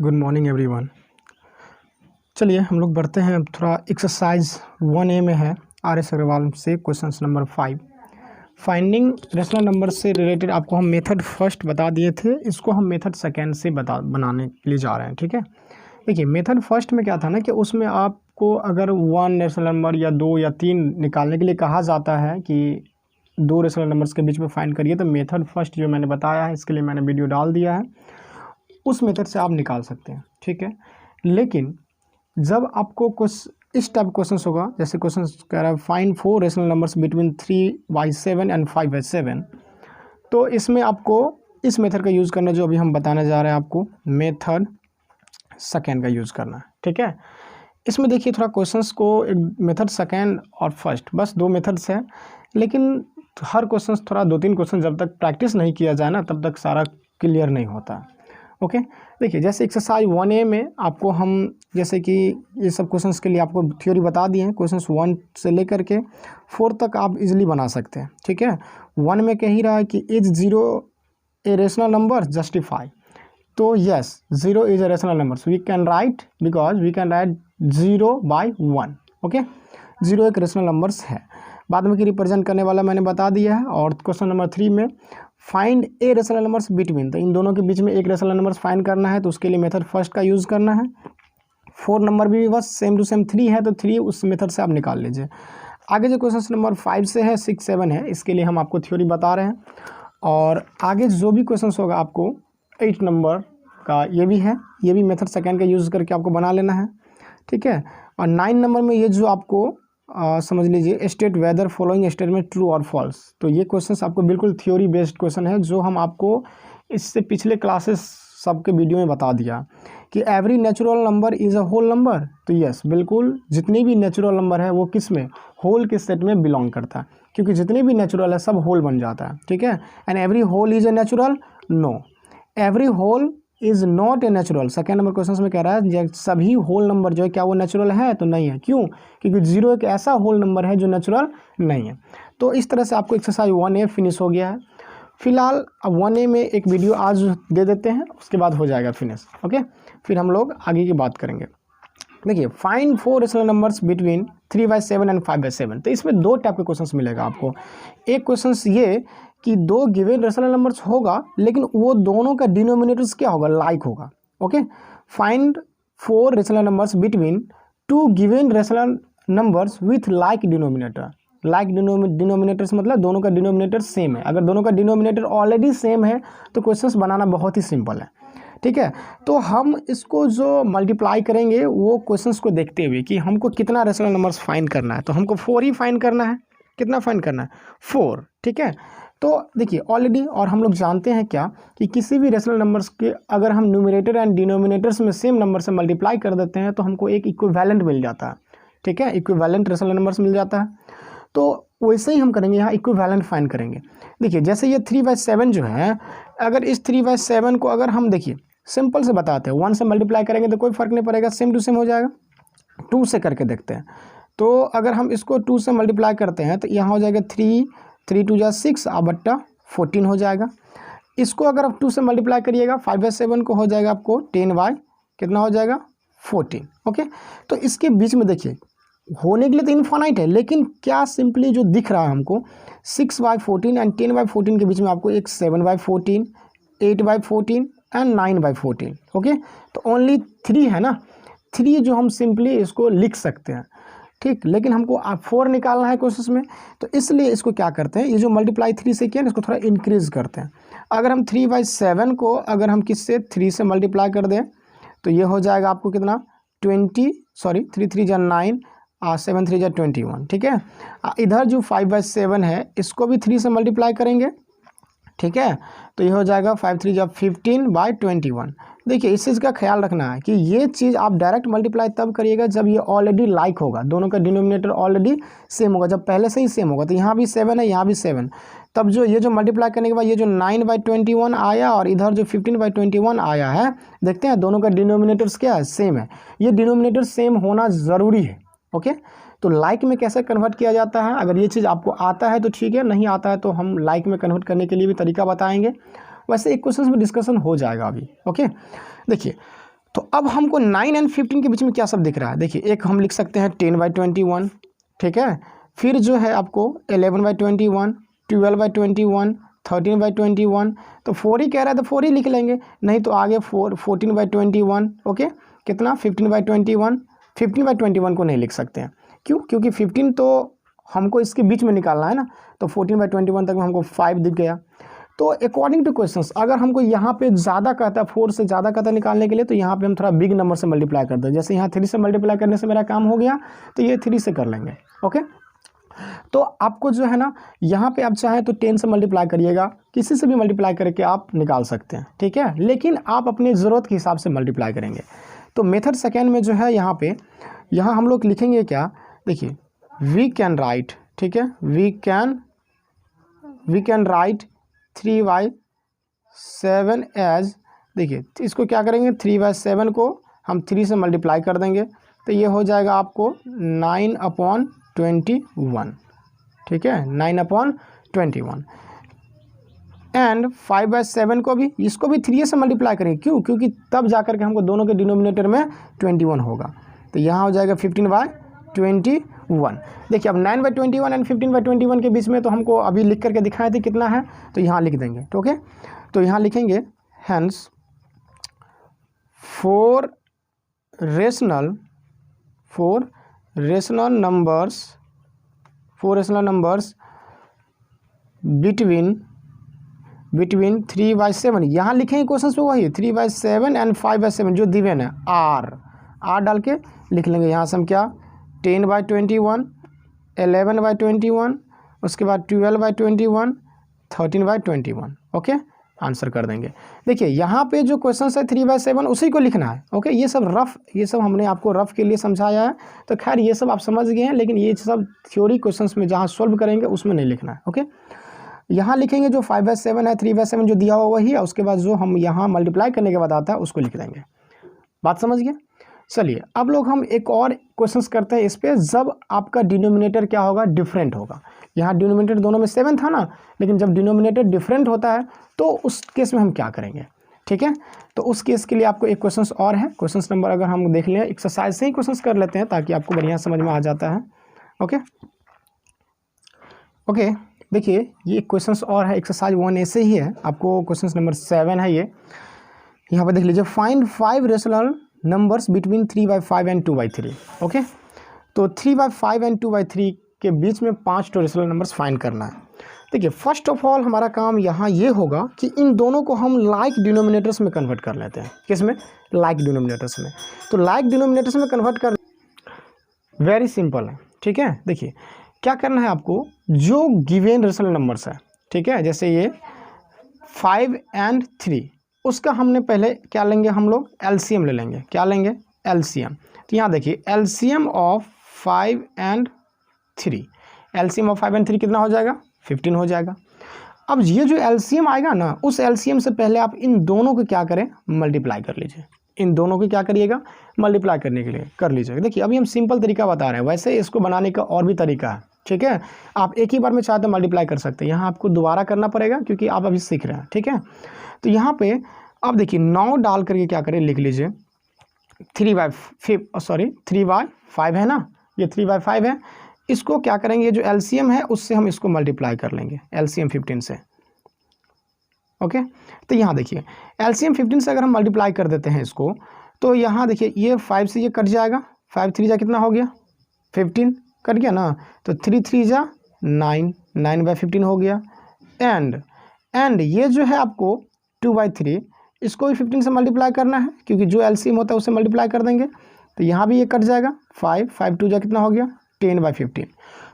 Good morning everyone. चलिए हम लोग बढ़ते हैं। अब थोड़ा एक्सरसाइज 1A में है RS अग्रवाल से question number 5 finding rational number से रिलेटेड। आपको हम मेथड फर्स्ट बता दिए थे, इसको हम मेथड सेकेंड से बनाने के लिए जा रहे हैं। ठीक है, देखिए मेथड फर्स्ट में क्या था ना कि उसमें आपको अगर 1 रेशनल नंबर या 2 या 3 निकालने के लिए कहा जाता है कि 2 रेशनल नंबर्स के बीच में फाइंड करिए, तो मेथड फर्स्ट जो मैंने बताया है इसके लिए मैंने वीडियो डाल दिया है, उस मेथड से आप निकाल सकते हैं। ठीक है, लेकिन जब आपको कुछ इस टाइप क्वेश्चन होगा, जैसे क्वेश्चन कह रहा है find 4 rational numbers between 3/7 and 5/7, तो इसमें आपको इस मेथड का यूज़ करना, जो अभी हम बताने जा रहे हैं आपको, मेथड सेकेंड का यूज़ करना है। ठीक है, इसमें देखिए थोड़ा क्वेश्चंस को एक मेथड सेकेंड और फर्स्ट, बस 2 मेथड्स हैं, लेकिन हर क्वेश्चन थोड़ा 2-3 क्वेश्चन जब तक प्रैक्टिस नहीं किया जाए ना तब तक सारा क्लियर नहीं होता। ओके, देखिए जैसे एक्सरसाइज 1A में आपको हम जैसे कि ये सब क्वेश्चंस के लिए आपको थ्योरी बता दिए हैं। क्वेश्चंस 1 से लेकर के 4 तक आप इजीली बना सकते हैं। ठीक है, 1 में कह ही रहा है कि is 0 a rational number, justify. तो yes, 0 is a rational number, we can write, because we can write 0/1। Okay, 0 एक रेशनल नंबर्स है। बाद में कि रिप्रेजेंट करने वाला मैंने बता दिया है। और क्वेश्चन नंबर 3 में find a rational numbers between, तो इन दोनों के बीच में एक रेशनल नंबर्स फाइंड करना है, तो उसके लिए मेथड फर्स्ट का यूज़ करना है। 4 नंबर भी बस सेम टू सेम 3 है, तो 3 उस मेथड से आप निकाल लीजिए। आगे जो क्वेश्चन नंबर 5 से है, 6, 7 है, इसके लिए हम आपको थ्योरी बता रहे हैं। और आगे जो भी क्वेश्चन होगा आपको 8 नंबर का ये भी है, ये भी मेथड सेकेंड का यूज़ करके आपको बना लेना है। ठीक है, और 9 नंबर में ये जो आपको समझ लीजिए, state whether following statement true और फॉल्स, तो ये क्वेश्चंस आपको बिल्कुल थ्योरी बेस्ड क्वेश्चन है, जो हम आपको इससे पिछले क्लासेस सबके वीडियो में बता दिया कि every natural number is a whole number. तो यस, बिल्कुल जितनी भी नेचुरल नंबर है वो किस में, होल के सेट में बिलोंग करता है, क्योंकि जितने भी नेचुरल है सब होल बन जाता है। ठीक है, and every whole is a natural, no, every whole is not a natural. Second number question में कह रहा है सभी होल नंबर जो है क्या वो नेचुरल है, तो नहीं है। क्यों? क्योंकि 0 एक ऐसा होल नंबर है जो नेचुरल नहीं है। तो इस तरह से आपको एक्सरसाइज 1A फिनिश हो गया है। फिलहाल अब 1A में एक वीडियो आज दे देते हैं, उसके बाद हो जाएगा फिनिश। ओके, फिर हम लोग आगे की बात करेंगे। देखिए find 4 rational numbers between 3/7 and 5/7, तो इसमें 2 टाइप के क्वेश्चंस मिलेगा आपको। एक क्वेश्चंस ये कि 2 गिवन रेशनल नंबर्स होगा, लेकिन वो दोनों का डिनोमिनेटर्स क्या होगा, लाइक होगा। Okay, find 4 rational numbers between 2 given rational numbers with like denominator. Like denominators मतलब दोनों का डिनोमिनेटर सेम है। अगर दोनों का डिनोमिनेटर ऑलरेडी सेम है तो क्वेश्चंस बनाना बहुत ही सिंपल है। ठीक है, तो हम इसको जो मल्टीप्लाई करेंगे वो क्वेश्चंस को देखते हुए कि हमको कितना रेशनल नंबर्स फाइंड करना है, तो हमको 4 ही फाइंड करना है। कितना फाइंड करना है? 4। ठीक है, तो देखिए ऑलरेडी, और हम लोग जानते हैं क्या कि किसी भी रेशनल नंबर्स के अगर हम न्यूमरेटर एंड डिनोमिनेटर्स में सेम नंबर से मल्टीप्लाई कर देते हैं तो हमको एक इक्विवेलेंट मिल जाता है। ठीक है, इक्विवेलेंट रेशनल नंबर्स मिल जाता है। तो वैसे ही हम करेंगे, यहाँ इक्विवेलेंट फाइंड करेंगे। देखिए जैसे ये 3/7 जो है, अगर इस 3/7 को अगर हम देखिए सिंपल से बताते हैं, 1 से मल्टीप्लाई करेंगे तो कोई फ़र्क नहीं पड़ेगा, सेम टू सेम हो जाएगा। 2 से करके देखते हैं, तो अगर हम इसको 2 से मल्टीप्लाई करते हैं तो यहाँ हो जाएगा 3 2 जा 6 बट्टा 14 हो जाएगा। इसको अगर आप 2 से मल्टीप्लाई करिएगा 5/7 को हो जाएगा आपको 10 कितना हो जाएगा 14। ओके, तो इसके बीच में देखिए होने के लिए तो इनफाइनाइट है, लेकिन क्या सिंपली जो दिख रहा है हमको 6/14 एंड 10/14 के बीच में आपको एक 7/14, 8/14 एंड 9/14। ओके, तो ओनली 3 है ना, 3 जो हम सिंपली इसको लिख सकते हैं। ठीक, लेकिन हमको 4 निकालना है क्वेश्चन में, तो इसलिए इसको क्या करते हैं, ये जो मल्टीप्लाई 3 से किया ना, इसको थोड़ा इंक्रीज करते हैं। अगर हम 3/7 को अगर हम किससे 3 से मल्टीप्लाई कर दें तो ये हो जाएगा आपको कितना 3 3 जा 9, 7 3 जा 21। ठीक है, इधर जो 5/7 है इसको भी 3 से मल्टीप्लाई करेंगे। ठीक है, तो ये हो जाएगा 5 3 जा 15/21। देखिए इस चीज़ का ख्याल रखना है कि ये चीज़ आप डायरेक्ट मल्टीप्लाई तब करिएगा जब ये ऑलरेडी लाइक होगा, दोनों का डिनोमिनेटर ऑलरेडी सेम होगा। जब पहले से ही सेम होगा, तो यहाँ भी 7 है, यहाँ भी 7, तब जो ये जो मल्टीप्लाई करने के बाद ये जो 9/21 आया और इधर जो 15/21 आया है, देखते हैं दोनों का डिनोमिनेटर्स क्या है, सेम है। ये डिनोमिनेटर सेम होना ज़रूरी है। ओके, तो लाइक में कैसे कन्वर्ट किया जाता है, अगर ये चीज़ आपको आता है तो ठीक है, नहीं आता है तो हम लाइक में कन्वर्ट करने के लिए भी तरीका बताएंगे। वैसे एक क्वेश्चन में डिस्कशन हो जाएगा अभी। ओके, देखिए तो अब हमको 9 एंड 15 के बीच में क्या सब दिख रहा है, देखिए एक हम लिख सकते हैं 10/21, ठीक है। फिर जो है आपको 11/21, 12/21, 13/21, तो 4 ही कह रहा है तो 4 ही लिख लेंगे, नहीं तो आगे 14/21, ओके। कितना 15/21, 15/21 को नहीं लिख सकते हैं, क्यों, क्योंकि 15 तो हमको इसके बीच में निकालना है ना, तो 14/21 तक में हमको 5 दिख गया। तो अकॉर्डिंग टू क्वेश्चंस अगर हमको यहाँ पे ज़्यादा कहता है, 4 से ज़्यादा कहता है निकालने के लिए, तो यहाँ पे हम थोड़ा बिग नंबर से मल्टीप्लाई कर दें। जैसे यहाँ 3 से मल्टीप्लाई करने से मेरा काम हो गया, तो ये 3 से कर लेंगे, ओके। तो आपको जो है ना यहाँ पे आप चाहें तो 10 से मल्टीप्लाई करिएगा, किसी से भी मल्टीप्लाई करके आप निकाल सकते हैं, ठीक है, लेकिन आप अपनी ज़रूरत के हिसाब से मल्टीप्लाई करेंगे। तो मेथड सेकेंड में जो है यहाँ पे हम लोग लिखेंगे क्या, देखिए वी कैन राइट, ठीक है, वी कैन राइट 3/7 एज, देखिए इसको क्या करेंगे 3/7 को हम 3 से मल्टीप्लाई कर देंगे, तो ये हो जाएगा आपको 9/21, ठीक है, 9/21। एंड 5/7 को भी, इसको भी 3 से मल्टीप्लाई करेंगे, क्यों, क्योंकि तब जाकर के हमको दोनों के डिनोमिनेटर में 21 होगा, तो यहाँ हो जाएगा 15/21। देखिए अब 9/21 एंड 15/21 के बीच में तो हमको अभी लिख करके दिखाए थे कितना है, तो यहाँ लिख देंगे, ओके। तो यहाँ लिखेंगे हेंस 4 रेशनल नंबर्स बिटवीन 3/7, यहाँ लिखेंगे क्वेश्चन में वही 3/7 एंड 5/7 जो दिवेन है, आर डाल के लिख लेंगे। यहाँ से हम क्या 10/21, 11/21, उसके बाद 12/21, 13/21, ओके, आंसर कर देंगे। देखिए यहाँ पे जो क्वेश्चन है 3/7 उसी को लिखना है, ओके। ये सब हमने आपको रफ के लिए समझाया है, तो खैर ये सब आप समझ गए हैं, लेकिन ये सब थ्योरी क्वेश्चंस में जहाँ सॉल्व करेंगे उसमें नहीं लिखना है, ओके। यहाँ लिखेंगे जो 5/7 है, 3/7 जो दिया हुआ वही है, उसके बाद जो हम यहाँ मल्टीप्लाई करने के बाद आता है उसको लिख देंगे। बात समझ गए। चलिए अब लोग हम एक और क्वेश्चंस करते हैं इस पे, जब आपका डिनोमिनेटर क्या होगा, डिफरेंट होगा। यहाँ डिनोमिनेटर दोनों में 7 था ना, लेकिन जब डिनोमिनेटर डिफरेंट होता है तो उस केस में हम क्या करेंगे, ठीक है। तो उस केस के लिए आपको एक क्वेश्चंस और है, क्वेश्चंस नंबर अगर हम देख लें, एक्सरसाइज से ही क्वेश्चंस कर लेते हैं ताकि आपको बढ़िया समझ में आ जाता है, ओके। देखिए ये क्वेश्चंस और है, एक्सरसाइज 1A से ही है, आपको क्वेश्चंस नंबर 7 है ये। यहाँ पर देख लीजिए, find 5 rational numbers between 3/5 and 2/3, okay. तो 3/5 एंड 2/3 के बीच में 5 रेशनल नंबर्स फाइंड करना है। देखिए फर्स्ट ऑफ ऑल हमारा काम यहाँ ये होगा कि इन दोनों को हम लाइक डिनोमिनेटर्स में कन्वर्ट कर लेते हैं। किस में, लाइक डिनोमिनेटर्स में। तो लाइक डिनोमिनेटर्स में कन्वर्ट कर, वेरी सिंपल है, ठीक है। देखिए क्या करना है आपको, जो गिवन रेशनल नंबर्स है, ठीक है, जैसे ये 5 एंड 3, उसका हमने पहले क्या लेंगे, हम लोग एलसीएम ले लेंगे। क्या लेंगे, एलसीएम। तो यहाँ देखिए LCM of 5 and 3, LCM of 5 and 3 कितना हो जाएगा, 15 हो जाएगा। अब ये जो एलसीएम आएगा ना, उस एलसीएम से पहले आप इन दोनों को क्या करें, मल्टीप्लाई कर लीजिए। इन दोनों को क्या करिएगा, मल्टीप्लाई करने के लिए कर लीजिएगा। देखिए अभी हम सिंपल तरीका बता रहे हैं, वैसे इसको बनाने का और भी तरीका है, ठीक है। आप एक ही बार में चाहते मल्टीप्लाई कर सकते हैं, यहाँ आपको दोबारा करना पड़ेगा क्योंकि आप अभी सीख रहे हैं, ठीक है। तो यहाँ पे अब देखिए 9 डाल करके क्या करें, लिख लीजिए 3/5 है ना, ये 3/5 है। इसको क्या करेंगे, जो एलसीएम है उससे हम इसको मल्टीप्लाई कर लेंगे, एलसीएम 15 से, ओके। तो यहाँ देखिए एलसीएम 15 से अगर हम मल्टीप्लाई कर देते हैं इसको, तो यहाँ देखिए ये 5 से ये कट जाएगा, 5 3 जा कितना हो गया, 15 कट गया ना, तो 3 3 जा 9, 9/15 हो गया। एंड ये जो है आपको 2/3, इसको भी 15 से मल्टीप्लाई करना है, क्योंकि जो एलसीएम होता है उससे मल्टीप्लाई कर देंगे, तो यहाँ भी ये कट जाएगा, 5 2 जा कितना हो गया, 10/15।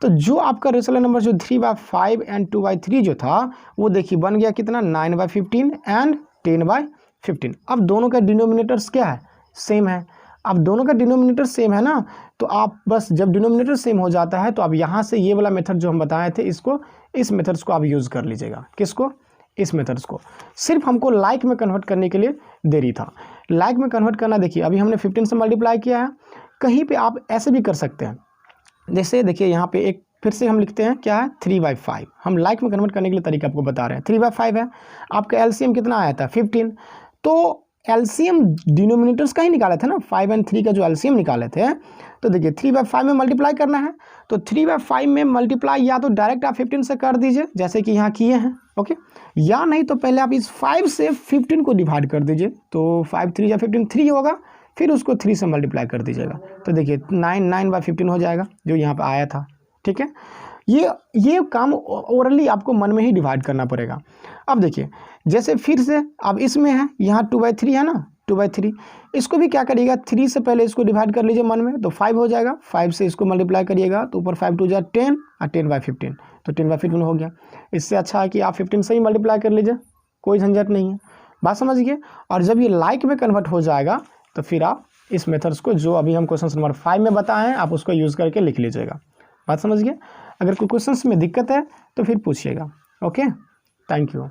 तो जो आपका रेशनल नंबर जो 3/5 एंड 2/3 जो था, वो देखिए बन गया कितना, 9/15 एंड 10/15। अब दोनों का डिनोमिनेटर्स क्या है, सेम है। अब दोनों का डिनोमिनेटर सेम है ना, तो आप बस जब डिनोमिनेटर सेम हो जाता है तो अब यहाँ से ये वाला मेथड जो हम बताए थे, इसको, इस मेथड्स को आप यूज़ कर लीजिएगा। किसको, इस मेथड्स को। सिर्फ हमको लाइक में कन्वर्ट करने के लिए देरी था। लाइक में कन्वर्ट करना, देखिए अभी हमने 15 से मल्टीप्लाई किया है, कहीं पे आप ऐसे भी कर सकते हैं। जैसे देखिए यहाँ पे एक फिर से हम लिखते हैं क्या है, 3/5। हम लाइक में कन्वर्ट करने के लिए तरीका आपको बता रहे हैं। 3/5 है, आपका एलसीएम कितना आया था, 15। तो एलसीएम डिनोमिनेटर्स का ही निकाले थे ना, 5 और 3 का जो एलसीएम निकाले थे। तो देखिए 3/5 में मल्टीप्लाई करना है, तो 3/5 में मल्टीप्लाई या तो डायरेक्ट आप 15 से कर दीजिए जैसे कि यहाँ किए हैं, ओके, या नहीं तो पहले आप इस 5 से 15 को डिवाइड कर दीजिए। तो 5 3 या 15 3 होगा, फिर उसको 3 से मल्टीप्लाई कर दीजिएगा। तो देखिए 9/15 हो जाएगा जो यहाँ पर आया था, ठीक है। ये काम ओरली आपको मन में ही डिवाइड करना पड़ेगा। अब देखिए जैसे फिर से अब इसमें है यहाँ 2/3 है ना, 2/3 इसको भी क्या करिएगा, 3 से पहले इसको डिवाइड कर लीजिए मन में, तो 5 हो जाएगा। 5 से इसको मल्टीप्लाई करिएगा तो ऊपर 5 2 जा 10 और 10/15, तो 10/15 हो गया। इससे अच्छा है कि आप 15 से ही मल्टीप्लाई कर लीजिए, कोई झंझट नहीं है, बात समझिए। और जब ये लाइक में कन्वर्ट हो जाएगा तो फिर आप इस मेथड्स को जो अभी हम क्वेश्चन नंबर 5 में बताए हैं आप उसको यूज़ करके लिख लीजिएगा, बात समझिए। अगर कोई क्वेश्चन में दिक्कत है तो फिर पूछिएगा, ओके, थैंक यू।